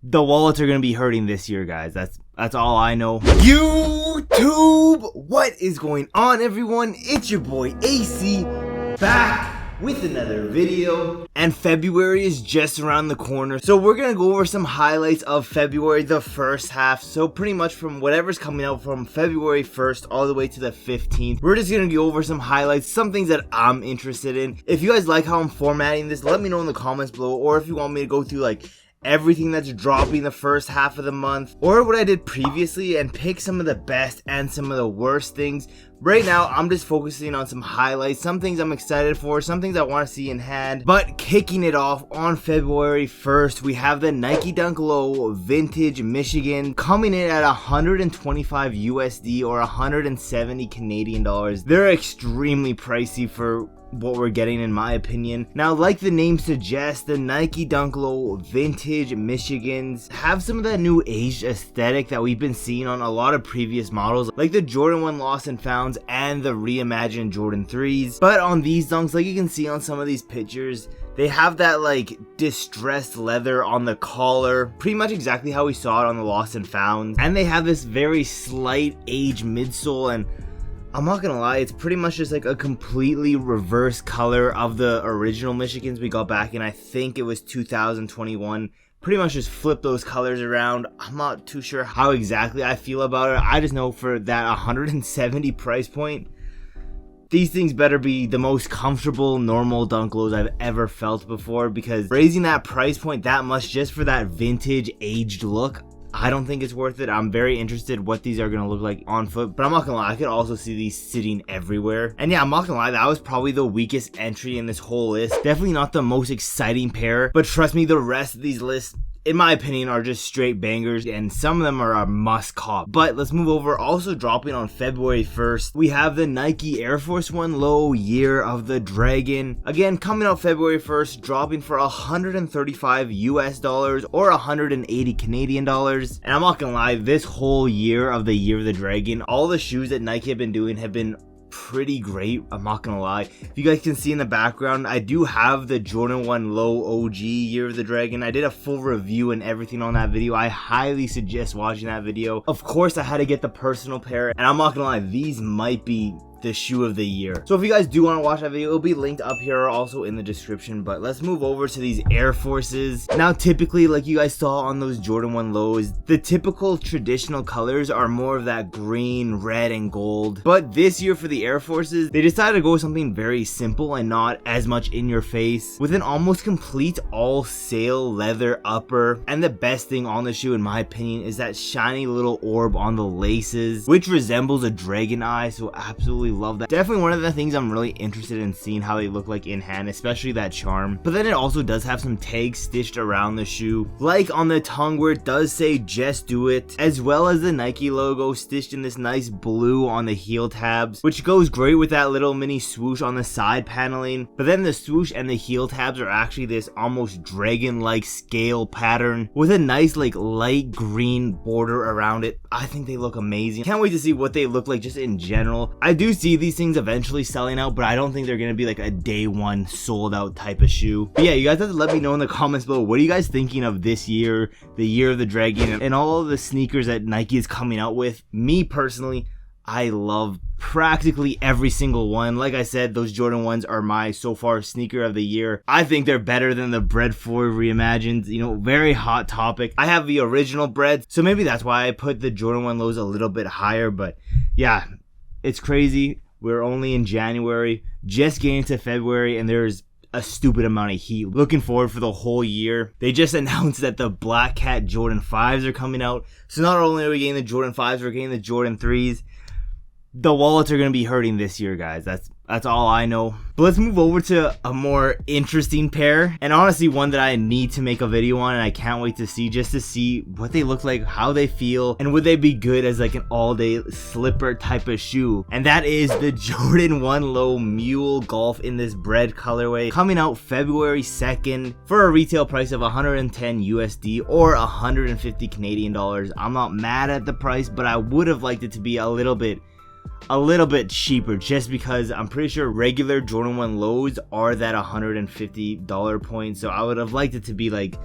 The wallets are gonna be hurting this year, guys. That's all I know. YouTube, what is going on, everyone? It's your boy AC back with another video, and February is just around the corner, so we're gonna go over some highlights of February, the first half. So pretty much from whatever's coming out from February 1st all the way to the 15th, we're just gonna go over some highlights, some things that I'm interested in. If you guys like how I'm formatting this, let me know in the comments below, or if you want me to go through like everything that's dropping the first half of the month, or what I did previously and pick some of the best and some of the worst things. Right now, I'm just focusing on some highlights, some things I'm excited for, some things I want to see in hand. But kicking it off on February 1st, we have the Nike Dunk Low Vintage Michigan coming in at 125 USD or 170 Canadian dollars. They're extremely pricey for what we're getting, in my opinion. Now, like the name suggests, the Nike Dunk Low Vintage Michigans have some of that new aged aesthetic that we've been seeing on a lot of previous models, like the Jordan 1 Lost and Founds and the Reimagined Jordan 3s. But on these dunks, like you can see on some of these pictures, they have that like distressed leather on the collar, pretty much exactly how we saw it on the Lost and Founds. And they have this very slight aged midsole, and I'm not gonna lie, it's pretty much just like a completely reverse color of the original Michigans we got back in, I think it was 2021. Pretty much just flip those colors around. I'm not too sure how exactly I feel about it. I just know for that 170 price point, these things better be the most comfortable normal dunk lows I've ever felt before, because raising that price point that much just for that vintage aged look, I don't think it's worth it. I'm very interested what these are going to look like on foot, but I'm not going to lie, I could also see these sitting everywhere. And yeah, I'm not going to lie, that was probably the weakest entry in this whole list. Definitely not the most exciting pair, but trust me, the rest of these lists, in my opinion, are just straight bangers, and some of them are a must cop. But let's move over. Also dropping on February 1st, we have the Nike Air Force 1 Low Year of the Dragon. Again, coming out February 1st, dropping for 135 US dollars or 180 Canadian dollars. And I'm not gonna lie, this whole year of the Year of the Dragon, all the shoes that Nike have been doing have been pretty great. I'm not gonna lie. If you guys can see in the background, I do have the Jordan 1 Low OG Year of the Dragon. I did a full review and everything on that video. I highly suggest watching that video. Of course, I had to get the personal pair, and I'm not gonna lie, these might be the shoe of the year. So if you guys do want to watch that video, it'll be linked up here or also in the description. But let's move over to these Air Forces. Now, typically, like you guys saw on those Jordan 1 Lows, the typical traditional colors are more of that green, red, and gold. But this year for the Air Forces, they decided to go with something very simple and not as much in your face, with an almost complete all sail leather upper. And the best thing on the shoe, in my opinion, is that shiny little orb on the laces, which resembles a dragon eye. So absolutely love that. Definitely one of the things I'm really interested in seeing how they look like in hand, especially that charm. But then it also does have some tags stitched around the shoe, like on the tongue where it does say "Just Do It," as well as the Nike logo stitched in this nice blue on the heel tabs, which goes great with that little mini swoosh on the side paneling. But then the swoosh and the heel tabs are actually this almost dragon-like scale pattern with a nice like light green border around it. I think they look amazing. Can't wait to see what they look like just in general. I do see these things eventually selling out, but I don't think they're gonna be like a day one sold out type of shoe. But yeah, you guys have to let me know in the comments below, what are you guys thinking of this year, the Year of the Dragon, and all of the sneakers that Nike is coming out with? Me personally, I love practically every single one. Like I said, those Jordan 1s are my so far sneaker of the year. I think they're better than the BRED 4 Reimagined. You know, very hot topic. I have the original BRED, so maybe that's why I put the Jordan 1 Lows a little bit higher. But yeah, it's crazy. We're only in January, just getting into February, and there's a stupid amount of heat. Looking forward for the whole year. They just announced that the Black Cat Jordan 5s are coming out. So not only are we getting the Jordan 5s, we're getting the Jordan 3s. The wallets are going to be hurting this year, guys. That's all I know. But let's move over to a more interesting pair, and honestly one that I need to make a video on, and I can't wait to see, just to see what they look like, how they feel, and would they be good as like an all-day slipper type of shoe. And that is the Jordan 1 Low Mule Golf in this BRED colorway, coming out February 2nd for a retail price of 110 USD or 150 Canadian dollars. I'm not mad at the price, but I would have liked it to be a little bit cheaper, just because I'm pretty sure regular Jordan 1 Lows are that $150 point. So I would have liked it to be like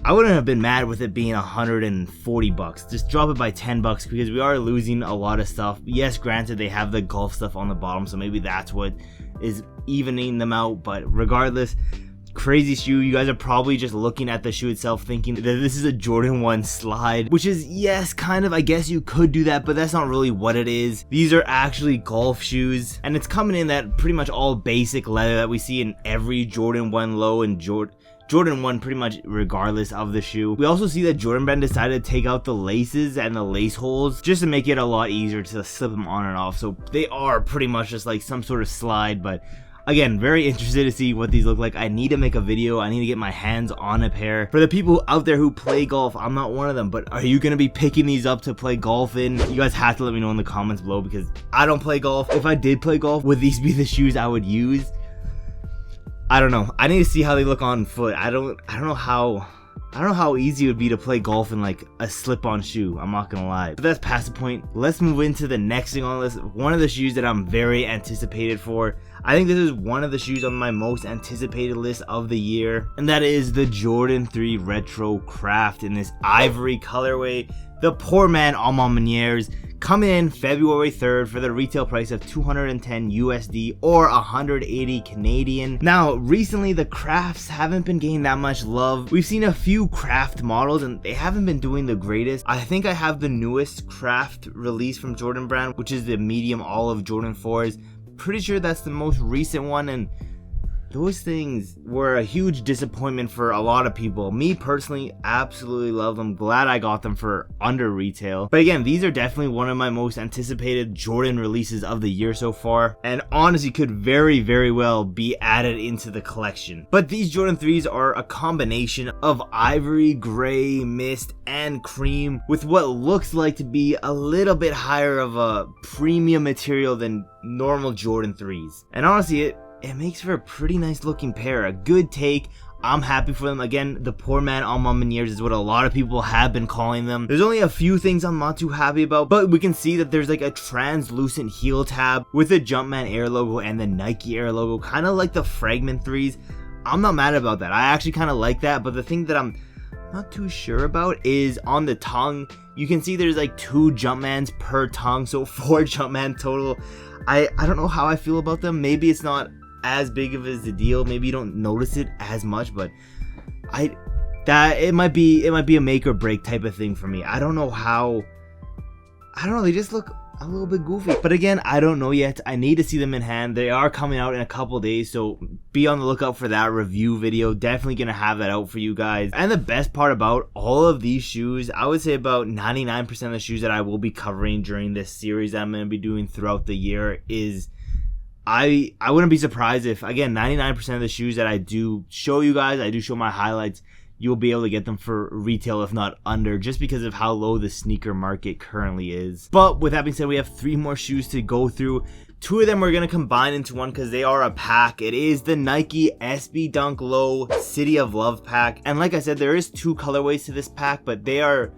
I wouldn't have been mad with it being 140 bucks. Just drop it by 10 bucks because we are losing a lot of stuff. Yes, granted, they have the golf stuff on the bottom, so maybe that's what is evening them out. But regardless, crazy shoe. You guys are probably just looking at the shoe itself thinking that this is a Jordan 1 slide, which is, yes, kind of, I guess you could do that, but that's not really what it is. These are actually golf shoes, and it's coming in that pretty much all basic leather that we see in every Jordan 1 low and Jordan 1 pretty much regardless of the shoe. We also see that Jordan Brand decided to take out the laces and the lace holes just to make it a lot easier to slip them on and off. So they are pretty much just like some sort of slide, but again, very interested to see what these look like. I need to make a video. I need to get my hands on a pair. For the people out there who play golf, I'm not one of them, but are you going to be picking these up to play golf in? You guys have to let me know in the comments below because I don't play golf. If I did play golf, would these be the shoes I would use? I don't know. I need to see how they look on foot. I don't know how easy it would be to play golf in like a slip-on shoe. I'm not gonna lie. But that's past the point. Let's move into the next thing on the list. One of the shoes that I'm very anticipated for. I think this is one of the shoes on my most anticipated list of the year, and that is the Jordan 3 Retro Craft in this ivory colorway. The poor man en ma manières, coming in February 3rd for the retail price of 210 USD or 180 Canadian. Now, recently the crafts haven't been getting that much love. We've seen a few craft models and they haven't been doing the greatest. I think I have the newest craft release from Jordan Brand, which is the medium olive Jordan 4s. Pretty sure that's the most recent one, and those things were a huge disappointment for a lot of people. Me personally, absolutely love them. Glad I got them for under retail. But again, these are definitely one of my most anticipated Jordan releases of the year so far, and honestly could very, very well be added into the collection. But these Jordan 3s are a combination of ivory, gray, mist, and cream with what looks like to be a little bit higher of a premium material than normal Jordan 3s. And honestly, it makes for a pretty nice looking pair. A good take. I'm happy for them. Again, the poor man en ma manières is what a lot of people have been calling them. There's only a few things I'm not too happy about, but we can see that there's like a translucent heel tab with the Jumpman Air logo and the Nike Air logo, kind of like the Fragment 3s. I'm not mad about that. I actually kind of like that, but the thing that I'm not too sure about is on the tongue. You can see there's like 2 Jumpmans per tongue, so 4 Jumpman total. I don't know how I feel about them. Maybe it's not as big of a deal, maybe you don't notice it as much, but it might be a make or break type of thing for me. I don't know, they just look a little bit goofy, but again, I don't know yet. I need to see them in hand. They are coming out in a couple days, so be on the lookout for that review video. Definitely gonna have that out for you guys. And the best part about all of these shoes, I would say about 99% of the shoes that I will be covering during this series that I'm gonna be doing throughout the year is I wouldn't be surprised if, again, 99% of the shoes that I do show you guys, I do show my highlights, you'll be able to get them for retail, if not under, just because of how low the sneaker market currently is. But with that being said, we have 3 more shoes to go through. 2 of them we're going to combine into one because they are a pack. It is the Nike SB Dunk Low City of Love pack. And like I said, there is 2 colorways to this pack, but they are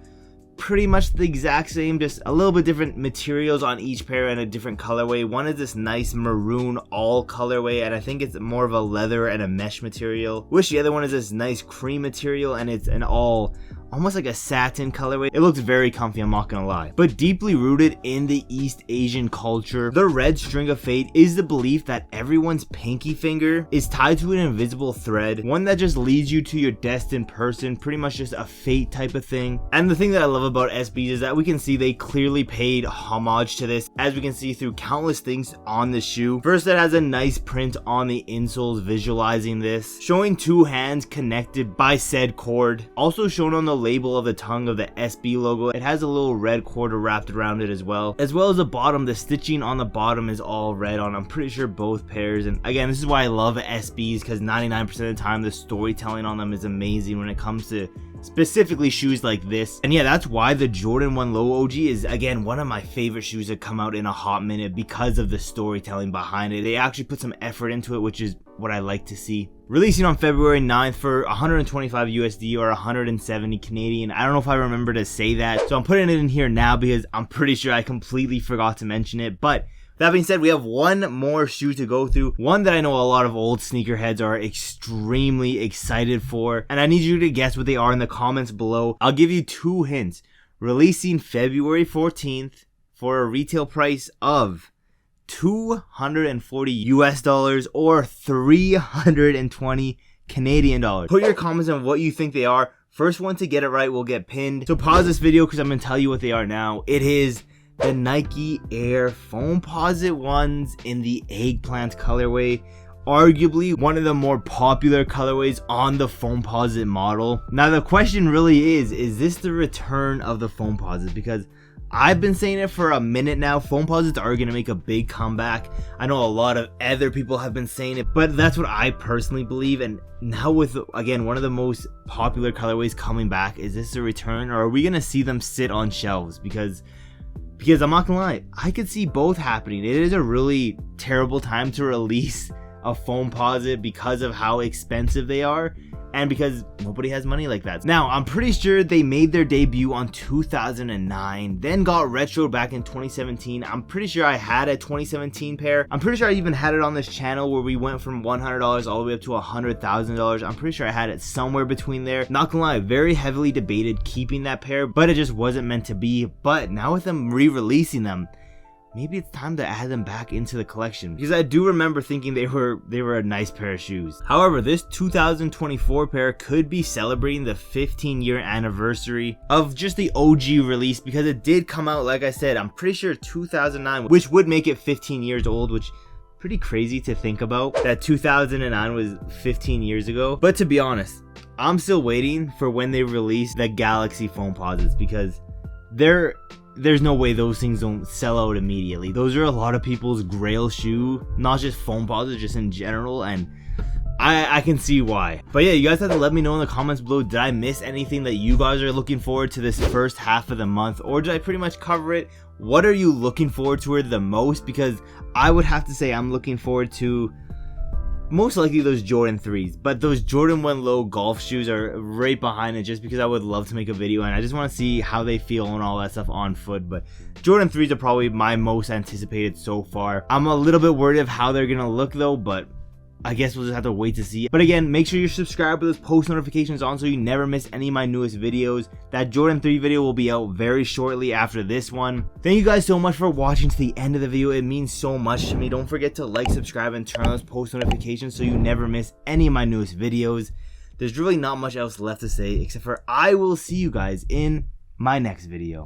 pretty much the exact same, just a little bit different materials on each pair and a different colorway. One is this nice maroon all colorway, and I think it's more of a leather and a mesh material, which the other one is this nice cream material, and it's an all almost like a satin colorway. It looks very comfy, I'm not gonna lie. But deeply rooted in the East Asian culture, the red string of fate is the belief that everyone's pinky finger is tied to an invisible thread, one that just leads you to your destined person, pretty much just a fate type of thing. And the thing that I love about SBs is that we can see they clearly paid homage to this, as we can see through countless things on the shoe. First, it has a nice print on the insoles visualizing this, showing 2 hands connected by said cord. Also shown on the label of the tongue of the SB logo, it has a little red cord wrapped around it as well as the bottom. The stitching on the bottom is all red on, I'm pretty sure, both pairs. And again, this is why I love SBs, because 99% of the time the storytelling on them is amazing when it comes to specifically shoes like this. And yeah, that's why the Jordan 1 Low OG is, again, one of my favorite shoes to come out in a hot minute, because of the storytelling behind it. They actually put some effort into it, which is what I like to see. Releasing on February 9th for 125 USD or 170 Canadian. I don't know if I remember to say that, so I'm putting it in here now because I'm pretty sure I completely forgot to mention it. But That being said, we have one more shoe to go through. One that I know a lot of old sneakerheads are extremely excited for. And I need you to guess what they are in the comments below. I'll give you 2 hints. Releasing February 14th for a retail price of $240 US or 320 Canadian dollars. Put your comments on what you think they are. First one to get it right will get pinned. So pause this video because I'm going to tell you what they are now. It is the Nike Air Foamposite ones in the eggplant colorway. Arguably one of the more popular colorways on the Foamposite model. Now the question really is this the return of the Foamposite? Because I've been saying it for a minute now. Foamposites are going to make a big comeback. I know a lot of other people have been saying it, but that's what I personally believe. And now with, again, one of the most popular colorways coming back, is this a return, or are we going to see them sit on shelves? Because I'm not gonna lie, I could see both happening. It is a really terrible time to release a Foamposite because of how expensive they are and because nobody has money like that. Now, I'm pretty sure they made their debut on 2009, then got retroed back in 2017. I'm pretty sure I had a 2017 pair. I'm pretty sure I even had it on this channel where we went from $100 all the way up to $100,000. I'm pretty sure I had it somewhere between there. Not gonna lie, very heavily debated keeping that pair, but it just wasn't meant to be. But now with them re-releasing them, maybe it's time to add them back into the collection, because I do remember thinking they were a nice pair of shoes. However, this 2024 pair could be celebrating the 15-year anniversary of just the OG release, because it did come out, like I said, I'm pretty sure 2009, which would make it 15 years old, which pretty crazy to think about that 2009 was 15 years ago. But to be honest, I'm still waiting for when they release the Galaxy Foamposites, because there's no way those things don't sell out immediately. Those are a lot of people's grail shoe, not just Foamposites, just in general, and I can see why. But yeah, you guys have to let me know in the comments below, did I miss anything that you guys are looking forward to this first half of the month, or did I pretty much cover it? What are you looking forward to the most? Because I would have to say I'm looking forward to most likely those Jordan 3s, but those Jordan 1 Low golf shoes are right behind it, just because I would love to make a video and I just want to see how they feel and all that stuff on foot. But Jordan 3s are probably my most anticipated so far. I'm a little bit worried of how they're gonna look though, but I guess we'll just have to wait to see. But again, make sure you're subscribed with those post notifications on so you never miss any of my newest videos. That Jordan 3 video will be out very shortly after this one. Thank you guys so much for watching to the end of the video. It means so much to me. Don't forget to like, subscribe, and turn on those post notifications so you never miss any of my newest videos. There's really not much else left to say except for I will see you guys in my next video.